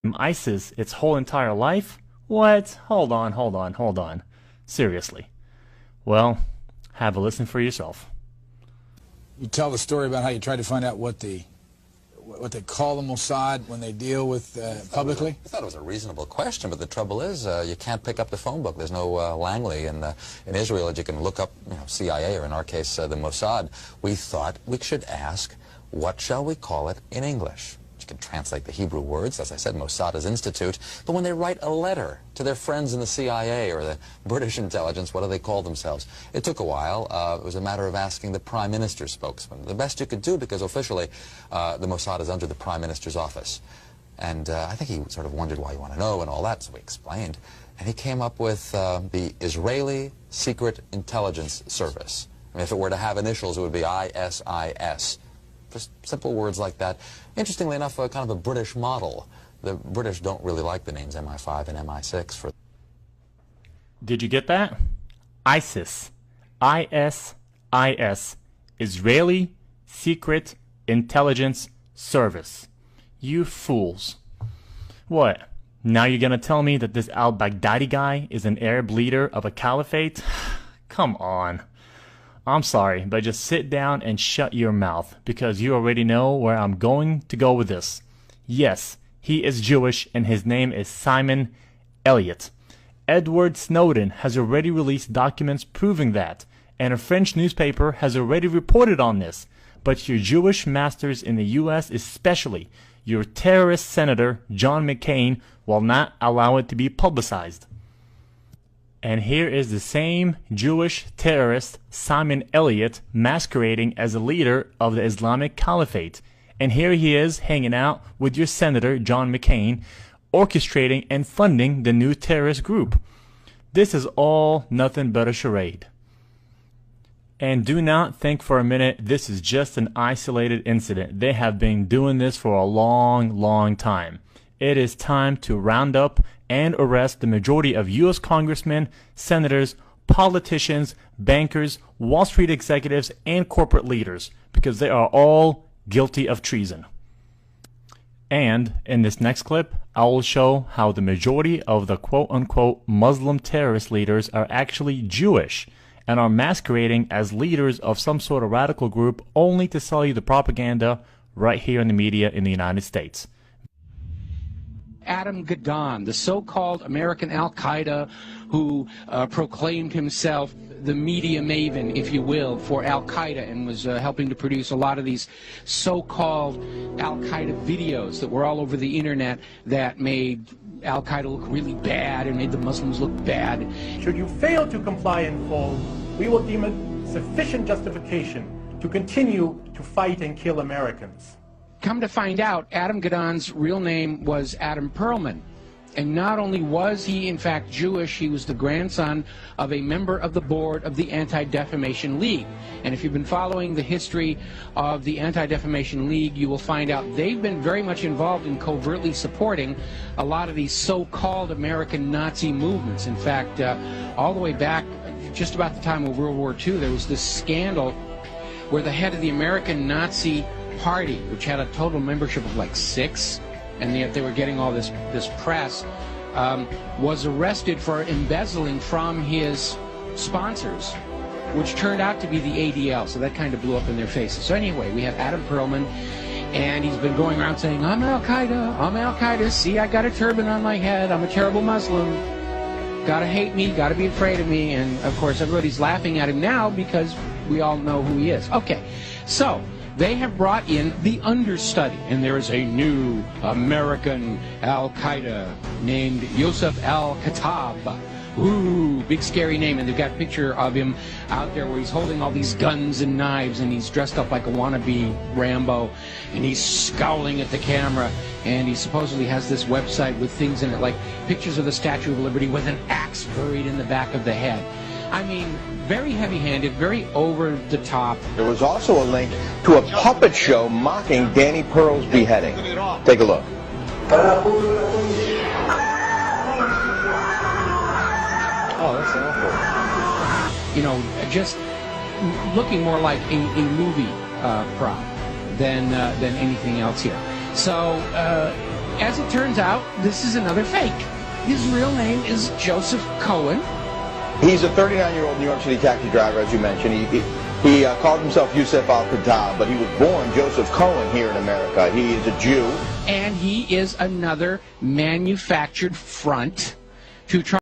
ISIS its whole entire life? What? Hold on. Seriously. Well, have a listen for yourself. You tell the story about how you tried to find out what they call the Mossad when they deal with publicly? I thought it was a reasonable question, but the trouble is you can't pick up the phone book. There's no Langley in Israel that you can look up, CIA, or in our case, the Mossad. We thought we should ask, what shall we call it in English? You can translate the Hebrew words, as I said, Mossad is institute, but when they write a letter to their friends in the CIA or the British intelligence, what do they call themselves? It took a while. It was a matter of asking the Prime Minister's spokesman. The best you could do, because officially the Mossad is under the Prime Minister's office. And I think he sort of wondered why you want to know and all that, so we explained. And he came up with the Israeli Secret Intelligence Service. I mean, if it were to have initials, it would be ISIS. Just simple words like that. Interestingly enough, kind of a British model. The British don't really like the names MI5 and MI6 for... Did you get that? ISIS. ISIS. Israeli Secret Intelligence Service. You fools. What? Now you're gonna tell me that this al-Baghdadi guy is an Arab leader of a caliphate? Come on. I'm sorry, but just sit down and shut your mouth, because you already know where I'm going to go with this. Yes, he is Jewish, and his name is Simon Elliott. Edward Snowden has already released documents proving that, and a French newspaper has already reported on this. But your Jewish masters in the U.S., especially your terrorist senator, John McCain, will not allow it to be publicized. And here is the same Jewish terrorist, Simon Elliott, masquerading as a leader of the Islamic Caliphate. And here he is hanging out with your senator, John McCain, orchestrating and funding the new terrorist group. This is all nothing but a charade. And do not think for a minute this is just an isolated incident. They have been doing this for a long time. It is time to round up and arrest the majority of U.S. congressmen, senators, politicians, bankers, Wall Street executives, and corporate leaders, because they are all guilty of treason. And in this next clip, I will show how the majority of the quote-unquote Muslim terrorist leaders are actually Jewish and are masquerading as leaders of some sort of radical group only to sell you the propaganda right here in the media in the United States. Adam Gadon, the so-called American Al-Qaeda who proclaimed himself the media maven, if you will, for Al-Qaeda, and was helping to produce a lot of these so-called Al-Qaeda videos that were all over the internet that made Al-Qaeda look really bad and made the Muslims look bad. Should you fail to comply in full, we will deem it sufficient justification to continue to fight and kill Americans. Come to find out, Adam Gadon's real name was Adam Perlman. And not only was he, in fact, Jewish, he was the grandson of a member of the board of the Anti-Defamation League. And if you've been following the history of the Anti-Defamation League, you will find out they've been very much involved in covertly supporting a lot of these so-called American Nazi movements. In fact, all the way back, just about the time of World War II, there was this scandal where the head of the American Nazi Party, which had a total membership of like 6, and yet they were getting all this press, was arrested for embezzling from his sponsors, which turned out to be the ADL, so that kind of blew up in their faces. So anyway, we have Adam Perlman, and he's been going around saying, I'm Al-Qaeda, see, I got a turban on my head, I'm a terrible Muslim, gotta hate me, gotta be afraid of me, and of course everybody's laughing at him now because we all know who he is. Okay, so they have brought in the understudy, and there is a new American Al-Qaeda named Yosef Al-Khattab. Ooh, big scary name, and they've got a picture of him out there where he's holding all these guns and knives, and he's dressed up like a wannabe Rambo, and he's scowling at the camera, and he supposedly has this website with things in it, like pictures of the Statue of Liberty with an axe buried in the back of the head. I mean, very heavy-handed, very over-the-top. There was also a link to a puppet show mocking Danny Pearl's beheading. Take a look. Oh, that's awful. You know, just looking more like a movie prop than anything else here. So, as it turns out, this is another fake. His real name is Joseph Cohen. He's a 39-year-old New York City taxi driver, as you mentioned. He called himself Yusuf al-Khattab, but he was born Joseph Cohen here in America. He is a Jew. And he is another manufactured front to try